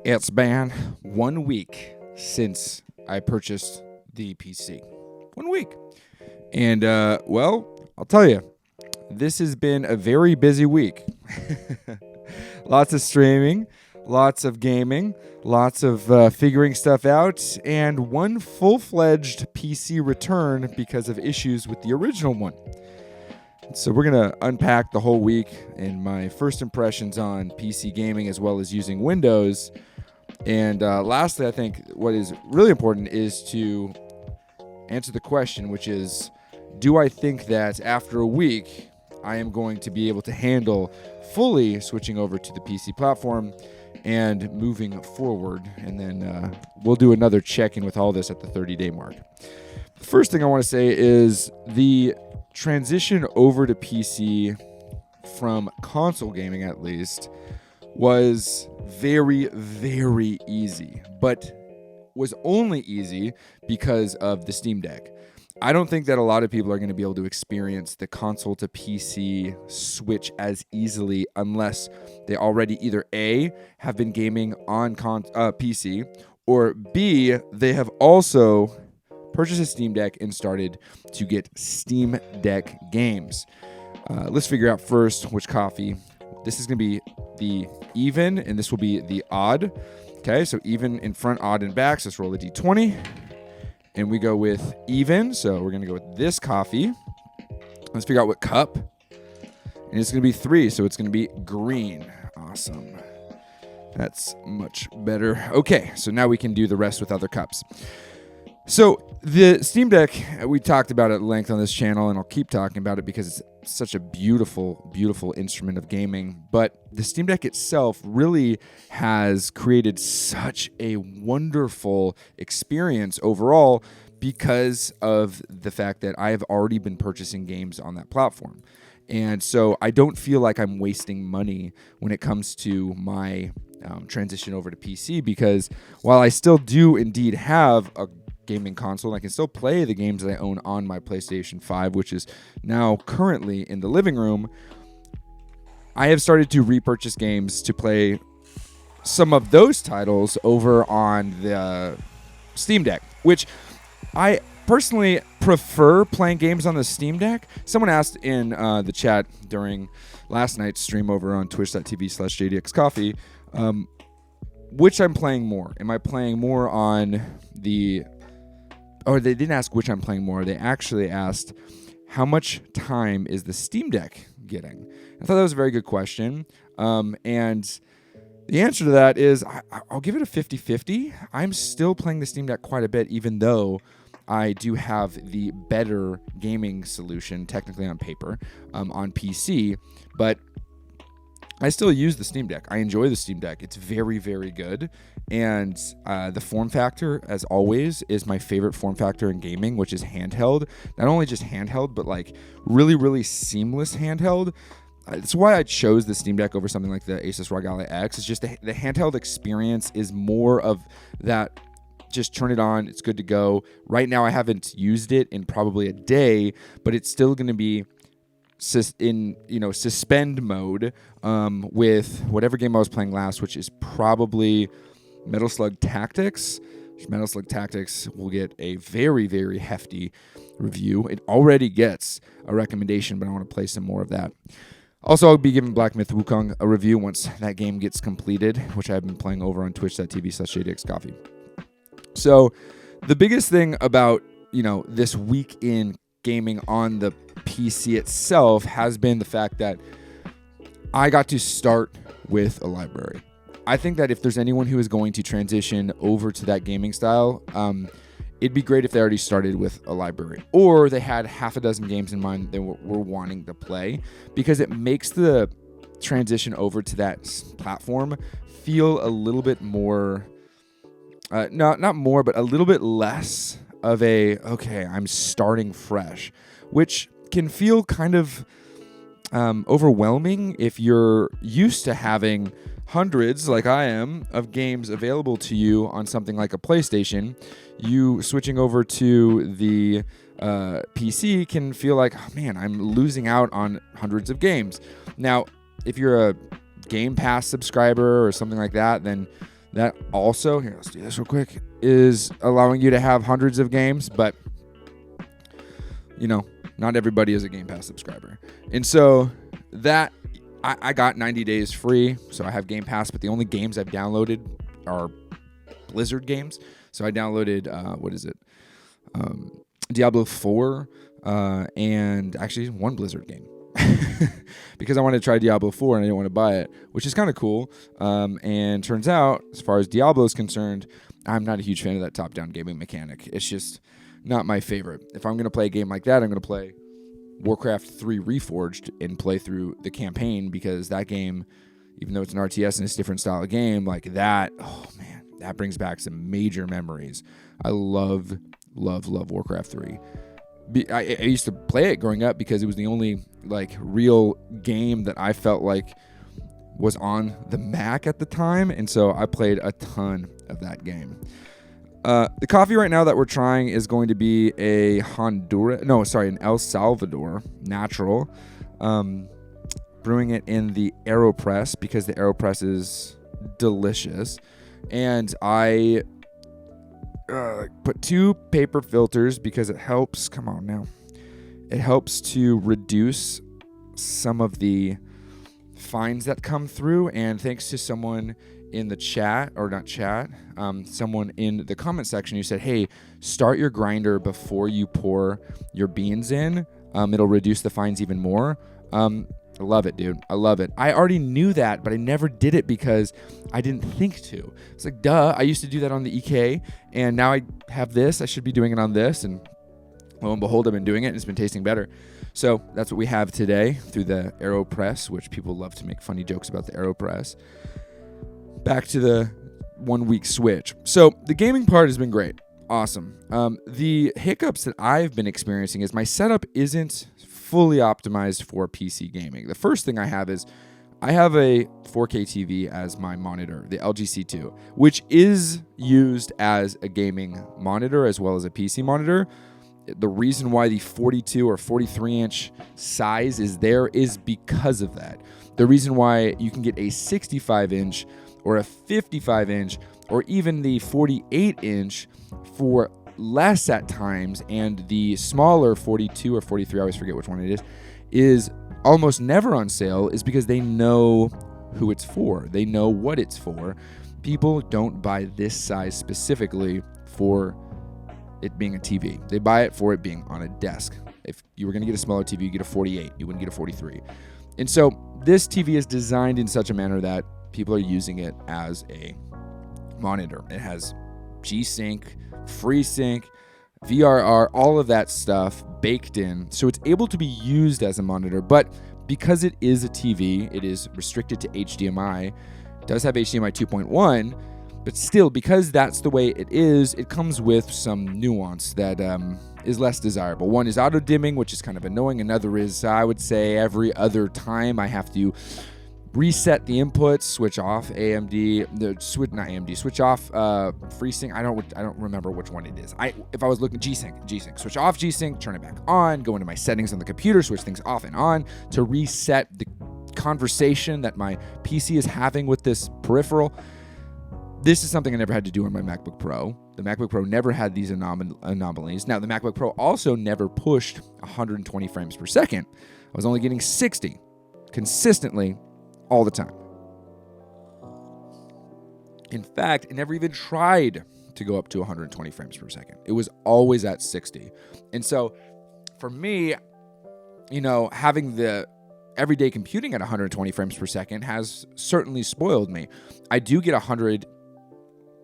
It's been 1 week since I purchased the PC. 1 week. And, I'll tell you, this has been a very busy week. Lots of streaming, lots of gaming, lots of figuring stuff out, and one full-fledged PC return because of issues with the original one. So we're going to unpack the whole week and my first impressions on PC gaming as well as using Windows. And lastly, I think what is really important is to answer the question, which is, do I think that after a week, I am going to be able to handle fully switching over to the PC platform and moving forward? And then we'll do another check-in with all this at the 30-day mark. The first thing I want to say is the transition over to PC from console gaming, at least, was very, very easy, but was only easy because of the Steam Deck. I don't think that a lot of people are going to be able to experience the console to PC switch as easily unless they already either A, have been gaming on PC, or B, they have also purchased a Steam Deck and started to get Steam Deck games. Let's figure out first which coffee. This is going to be the even, and this will be the odd. Okay, so even in front, odd in back. So let's roll a d20. And we go with even. So we're going to go with this coffee. Let's figure out what cup. And it's going to be 3, so it's going to be green. Awesome. That's much better. Okay, so now we can do the rest with other cups. So the Steam Deck, we talked about it at length on this channel, and I'll keep talking about it because it's such a beautiful, beautiful instrument of gaming. But the Steam Deck itself really has created such a wonderful experience overall because of the fact that I have already been purchasing games on that platform. And so I don't feel like I'm wasting money when it comes to my transition over to PC, because while I still do indeed have a gaming console, I can still play the games that I own on my PlayStation 5, which is now currently in the living room. I have started to repurchase games to play some of those titles over on the Steam Deck, which I personally prefer playing games on the Steam Deck. Someone asked in the chat during last night's stream over on twitch.tv/jdxcoffee, which I'm playing more. Am I playing more on the... Or they didn't ask which I'm playing more. They actually asked, how much time is the Steam Deck getting? I thought that was a very good question. And the answer to that is I'll give it a 50-50. I'm still playing the Steam Deck quite a bit, even though I do have the better gaming solution, technically on paper, on PC. But I still use the Steam Deck. I enjoy the Steam Deck. It's very, very good. And the form factor, as always, is my favorite form factor in gaming, which is handheld. Not only just handheld, but like really, really seamless handheld. That's why I chose the Steam Deck over something like the Asus ROG Ally X. It's just the handheld experience is more of that. Just turn it on. It's good to go. Right now, I haven't used it in probably a day, but it's still going to be in suspend mode with whatever game I was playing last, which is probably Metal Slug Tactics. Metal Slug Tactics will get a very, very hefty review. It already gets a recommendation, but I want to play some more of that. Also, I'll be giving Black Myth Wukong a review once that game gets completed, which I've been playing over on twitch.tv/jdxcoffee. So the biggest thing about, this week in gaming on the PC itself has been the fact that I got to start with a library. I think that if there's anyone who is going to transition over to that gaming style, it'd be great if they already started with a library, or they had half a dozen games in mind they were wanting to play, because it makes the transition over to that platform feel a little bit more, not more, but a little bit less of okay, I'm starting fresh, which can feel kind of overwhelming if you're used to having hundreds, like I am, of games available to you on something like a PlayStation. You switching over to the PC can feel like, oh, man, I'm losing out on hundreds of games. Now, if you're a Game Pass subscriber or something like that, then That also, here, let's do this real quick, is allowing you to have hundreds of games, but, not everybody is a Game Pass subscriber. And so that, I got 90 days free, so I have Game Pass, but the only games I've downloaded are Blizzard games. So I downloaded, Diablo 4, and actually one Blizzard game. Because I wanted to try Diablo 4 and I didn't want to buy it, which is kind of cool. And turns out, as far as Diablo is concerned, I'm not a huge fan of that top-down gaming mechanic. It's just not my favorite. If I'm going to play a game like that, I'm going to play Warcraft 3 Reforged and play through the campaign, because that game, even though it's an RTS and it's a different style of game, like that, oh man, that brings back some major memories. I love Warcraft 3. I used to play it growing up because it was the only real game that I felt like was on the Mac at the time, and so I played a ton of that game. The coffee right now that we're trying is going to be an El Salvador natural. Brewing it in the AeroPress because the AeroPress is delicious, and I put 2 paper filters because it helps. Come on now. It helps to reduce some of the fines that come through. And thanks to someone in the someone in the comment section who said, hey, start your grinder before you pour your beans in. It'll reduce the fines even more. I love it, dude. I love it. I already knew that, but I never did it because I didn't think to. It's like, duh, I used to do that on the EK, and now I have this. I should be doing it on this, and lo and behold, I've been doing it, and it's been tasting better. So that's what we have today through the AeroPress, which people love to make funny jokes about the AeroPress. Back to the 1 week switch. So the gaming part has been great. Awesome. The hiccups that I've been experiencing is my setup isn't fully optimized for PC gaming. The first thing I have is I have a 4K TV as my monitor, the LG C2, which is used as a gaming monitor as well as a PC monitor. The reason why the 42 or 43 inch size is there is because of that. The reason why you can get a 65 inch or a 55 inch or even the 48 inch for less at times, and the smaller 42 or 43, I always forget which one it is almost never on sale, is because they know who it's for. They know what it's for. People don't buy this size specifically for it being a TV. They buy it for it being on a desk. If you were going to get a smaller TV, you get a 48. You wouldn't get a 43. And so this TV is designed in such a manner that people are using it as a monitor. It has G-Sync, FreeSync, VRR, all of that stuff baked in. So it's able to be used as a monitor, but because it is a TV, it is restricted to HDMI. It does have HDMI 2.1, but still, because that's the way it is, it comes with some nuance that is less desirable. One is auto dimming, which is kind of annoying. Another is, I would say, every other time I have to reset the inputs, switch off switch off FreeSync. I don't remember which one it is. If I was looking G-Sync, switch off G-Sync, turn it back on, go into my settings on the computer, switch things off and on to reset the conversation that my PC is having with this peripheral. This is something I never had to do on my MacBook Pro. The MacBook Pro never had these anomalies. Now, the MacBook Pro also never pushed 120 frames per second. I was only getting 60 consistently all the time. In fact, it never even tried to go up to 120 frames per second. It was always at 60. And so for me, having the everyday computing at 120 frames per second has certainly spoiled me. I do get 100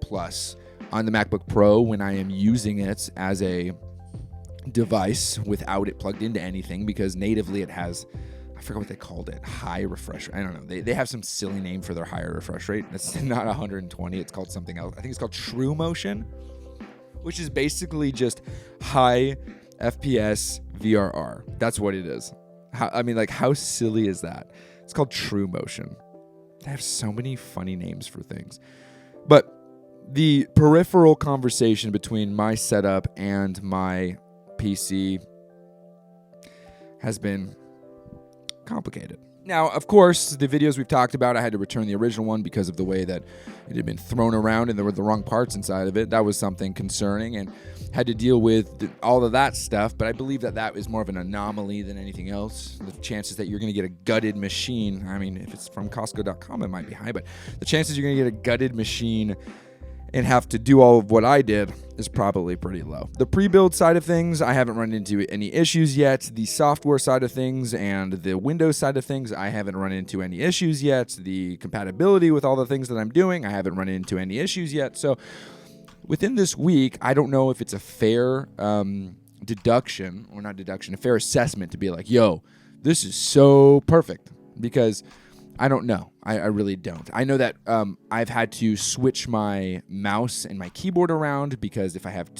plus on the MacBook Pro when I am using it as a device without it plugged into anything, because natively it has, I forgot what they called it, high refresh. I don't know. They have some silly name for their higher refresh rate. It's not 120. It's called something else. I think it's called True Motion, which is basically just high FPS VRR. That's what it is. How silly is that? It's called True Motion. They have so many funny names for things. But the peripheral conversation between my setup and my PC has been complicated. Now, of course, the videos we've talked about, I had to return the original one because of the way that it had been thrown around and there were the wrong parts inside of it. That was something concerning and had to deal with all of that stuff. But I believe that is more of an anomaly than anything else. The chances that you're going to get a gutted machine, I mean, if it's from Costco.com, it might be high, but the chances you're going to get a gutted machine and have to do all of what I did is probably pretty low. The pre-build side of things, I haven't run into any issues yet. The software side of things and the Windows side of things, I haven't run into any issues yet. The compatibility with all the things that I'm doing, I haven't run into any issues yet. So within this week, I don't know if it's a fair deduction, or not deduction, a fair assessment to be like, yo, this is so perfect, because I don't know. I really don't. I know that I've had to switch my mouse and my keyboard around because if I have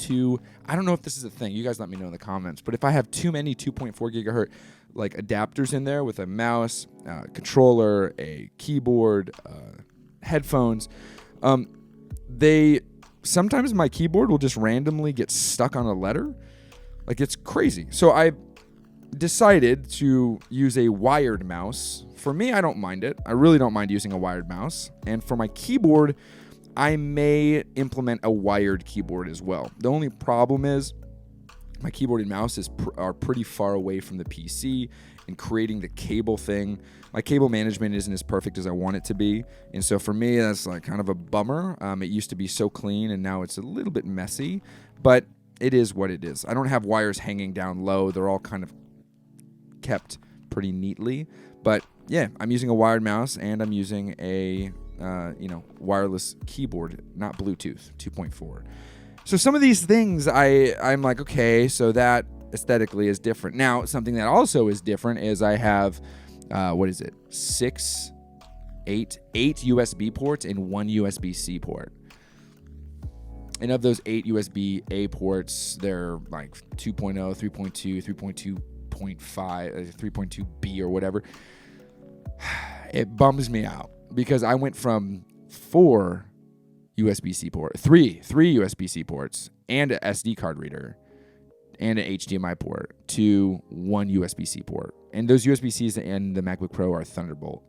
I don't know if this is a thing. You guys let me know in the comments. But if I have too many 2.4 gigahertz like adapters in there with a mouse, controller, a keyboard, headphones, sometimes my keyboard will just randomly get stuck on a letter. Like, it's crazy. So I decided to use a wired mouse. For me, I don't mind it. I really don't mind using a wired mouse. And for my keyboard, I may implement a wired keyboard as well. The only problem is my keyboard and mouse are pretty far away from the PC, and creating the cable thing, my cable management isn't as perfect as I want it to be. And so for me, that's like kind of a bummer. It used to be so clean, and now it's a little bit messy, but it is what it is. I don't have wires hanging down low. They're all kind of kept pretty neatly. But yeah, I'm using a wired mouse, and I'm using a wireless keyboard, not Bluetooth 2.4. So some of these things I'm like, okay, so that aesthetically is different. Now, something that also is different is I have, eight USB ports and one USB-C port. And of those 8 USB-A ports, they're like 2.0, 3.2, 3.2.5, 3.2B or whatever. It bums me out because I went from 3 USB-C ports and an SD card reader and an HDMI port to one USB-C port. And those USB-Cs and the MacBook Pro are Thunderbolt.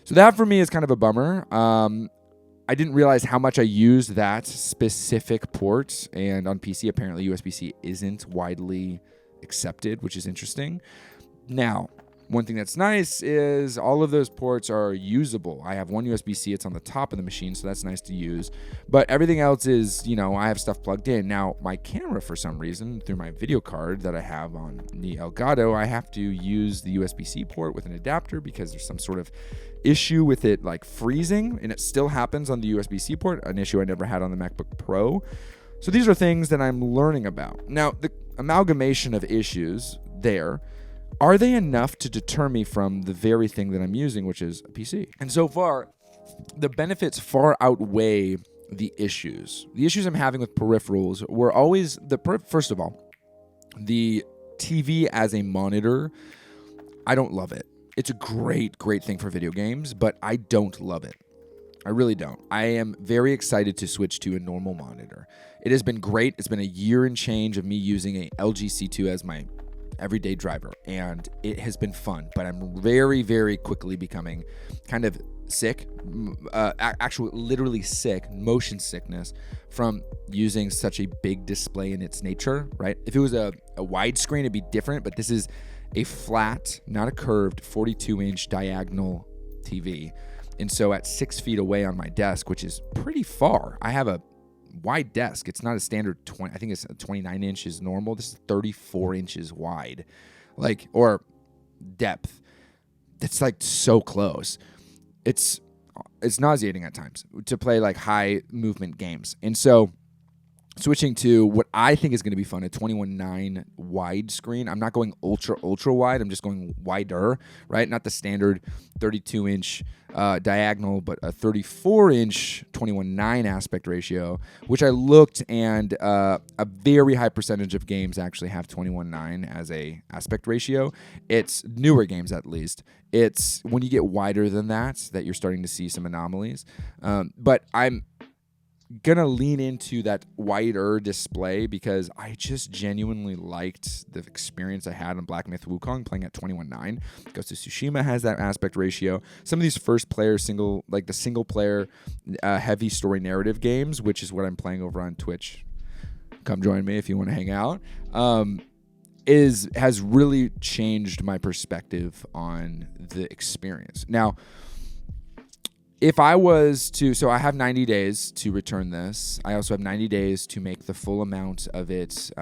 So that for me is kind of a bummer. I didn't realize how much I used that specific port, and on PC apparently USB-C isn't widely accepted, which is interesting. Now, one thing that's nice is all of those ports are usable. I have one USB-C, it's on the top of the machine, so that's nice to use. But everything else is, I have stuff plugged in. Now, my camera, for some reason, through my video card that I have on the Elgato, I have to use the USB-C port with an adapter because there's some sort of issue with it like freezing, and it still happens on the USB-C port, an issue I never had on the MacBook Pro. So these are things that I'm learning about. Now, the amalgamation of issues there, are they enough to deter me from the very thing that I'm using, which is a PC? And so far, the benefits far outweigh the issues. The issues I'm having with peripherals were always, first of all, the TV as a monitor, I don't love it. It's a great, great thing for video games, but I don't love it. I really don't. I am very excited to switch to a normal monitor. It has been great. It's been a year and change of me using a LG C2 as my everyday driver, and it has been fun, but I'm very, very quickly becoming kind of sick, actually literally sick, motion sickness from using such a big display in its nature, right? If it was a widescreen, it'd be different, but this is a flat, not a curved, 42-inch diagonal TV. And so at 6 feet away on my desk, which is pretty far, I have a wide desk. It's not a standard 20. I think it's 29 inches normal. This is 34 inches wide, or depth. It's like so close. It's nauseating at times to play like high movement games. And so switching to what I think is going to be fun, a 21.9 wide screen. I'm not going ultra wide. I'm just going wider, right? Not the standard 32-inch diagonal, but a 34-inch 21.9 aspect ratio, which I looked, and a very high percentage of games actually have 21.9 as a aspect ratio. It's newer games, at least. It's when you get wider than that you're starting to see some anomalies. But I'm gonna lean into that wider display because I just genuinely liked the experience I had on Black Myth Wukong playing at 21:9. Ghost of Tsushima has that aspect ratio. Some of these first player single player heavy story narrative games, which is what I'm playing over on Twitch. Come join me if you want to hang out. Has really changed my perspective on the experience. Now, if I was to, so I have 90 days to return this. I also have 90 days to make the full amount of it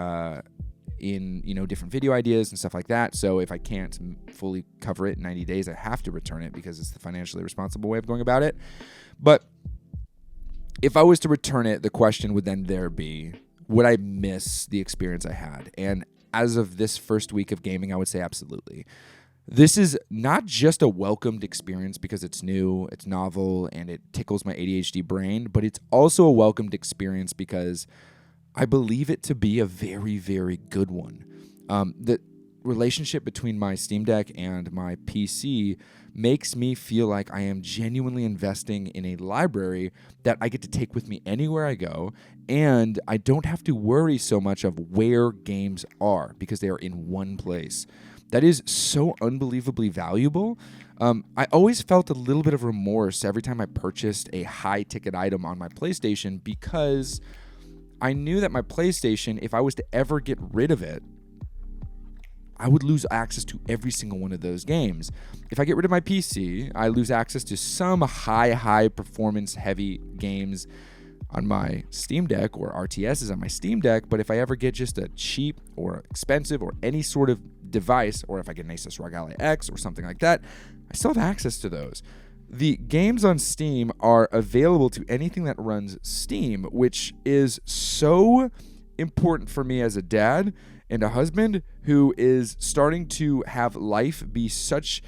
in, different video ideas and stuff like that. So if I can't fully cover it in 90 days, I have to return it because it's the financially responsible way of going about it. But if I was to return it, the question would then be, would I miss the experience I had? And as of this first week of gaming, I would say absolutely. This is not just a welcomed experience because it's new, it's novel, and it tickles my ADHD brain, but it's also a welcomed experience because I believe it to be a very, very good one. The relationship between my Steam Deck and my PC makes me feel like I am genuinely investing in a library that I get to take with me anywhere I go, and I don't have to worry so much of where games are because they are in one place. That is so unbelievably valuable. I always felt a little bit of remorse every time I purchased a high-ticket item on my PlayStation because I knew that my PlayStation, if I was to ever get rid of it, I would lose access to every single one of those games. If I get rid of my PC, I lose access to some high performance heavy games on my Steam Deck or RTSs on my Steam Deck, but if I ever get just a cheap or expensive or any sort of device, or if I get an Asus ROG Ally X or something like that, I still have access to those. The games on Steam are available to anything that runs Steam, which is so important for me as a dad and a husband who is starting to have life be such,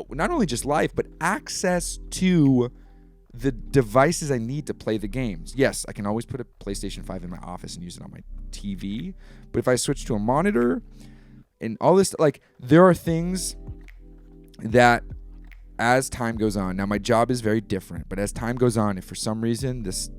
not only just life, but access to the devices I need to play the games. Yes, I can always put a PlayStation 5 in my office and use it on my TV, but if I switch to a monitor and all this, there are things that as time goes on, now my job is very different, but as time goes on, if for some reason this,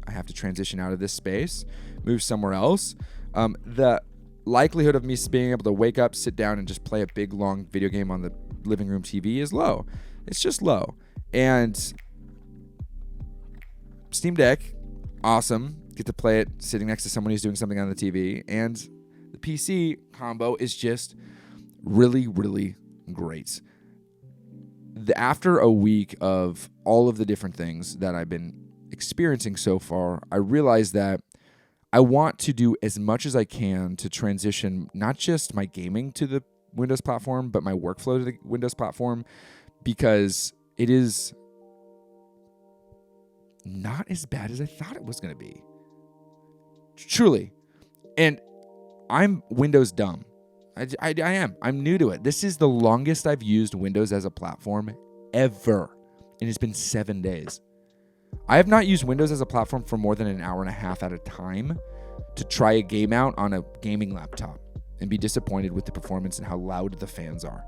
I have to transition out of this space, move somewhere else, the likelihood of me being able to wake up, sit down, and just play a big, long video game on the living room TV is low. It's just low. And Steam Deck, awesome. Get to play it sitting next to someone who's doing something on the TV. And the PC combo is just really, really great. After a week of all of the different things that I've been experiencing so far, I realized that I want to do as much as I can to transition not just my gaming to the Windows platform, but my workflow to the Windows platform, because it is not as bad as I thought it was going to be. Truly. And I'm Windows dumb. I am. I'm new to it. This is the longest I've used Windows as a platform ever. And it's been 7 days. I have not used Windows as a platform for more than an hour and a half at a time to try a game out on a gaming laptop and be disappointed with the performance and how loud the fans are.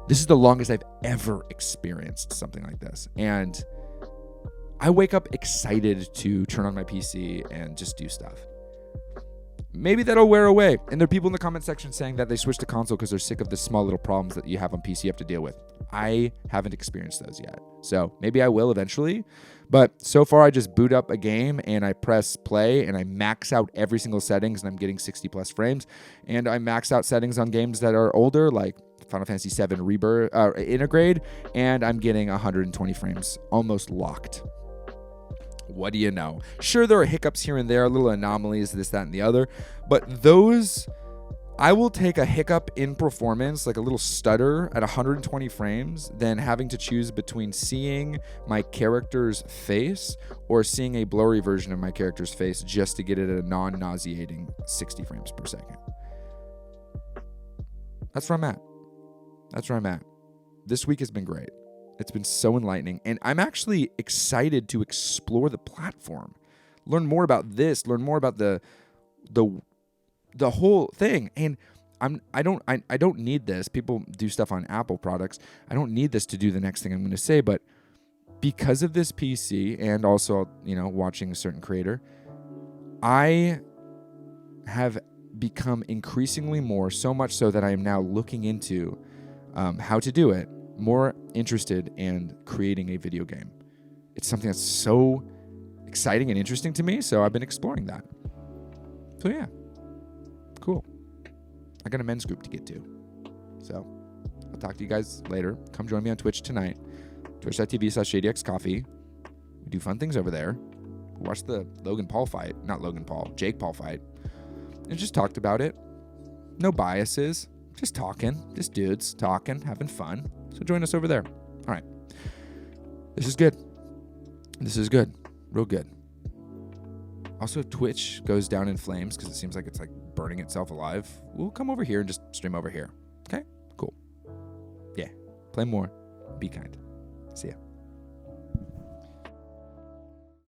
This is the longest I've ever experienced something like this. And I wake up excited to turn on my PC and just do stuff. Maybe that'll wear away. And there are people in the comment section saying that they switched to console because they're sick of the small little problems that you have on PC you have to deal with. I haven't experienced those yet. So maybe I will eventually. But so far, I just boot up a game and I press play and I max out every single settings and I'm getting 60 plus frames. And I max out settings on games that are older, like Final Fantasy VII Rebirth, Intergrade, and I'm getting 120 frames, almost locked. What do you know? Sure, there are hiccups here and there, little anomalies, this, that, and the other, but those, I will take a hiccup in performance, like a little stutter at 120 frames, than having to choose between seeing my character's face or seeing a blurry version of my character's face just to get it at a non-nauseating 60 frames per second. That's where I'm at. This week has been great. It's been so enlightening, and I'm actually excited to explore the platform, learn more about this, learn more about the whole thing. And I don't need this. People do stuff on Apple products. I don't need this to do the next thing I'm going to say, but because of this PC and also, watching a certain creator, I have become increasingly more, so much so that I am now looking into how to do it, more interested in creating a video game. It's something that's so exciting and interesting to me, so I've been exploring that. So yeah, cool. I got a men's group to get to. So I'll talk to you guys later. Come join me on Twitch tonight. Twitch.tv/ShadyXCoffee. We do fun things over there. Watch the Jake Paul fight. And just talked about it. No biases. Just talking. Just dudes talking, having fun. So join us over there. All right. This is good. Real good. Also, Twitch goes down in flames because it seems like it's like burning itself alive. We'll come over here and just stream over here. Okay? Cool. Yeah. Play more. Be kind. See ya.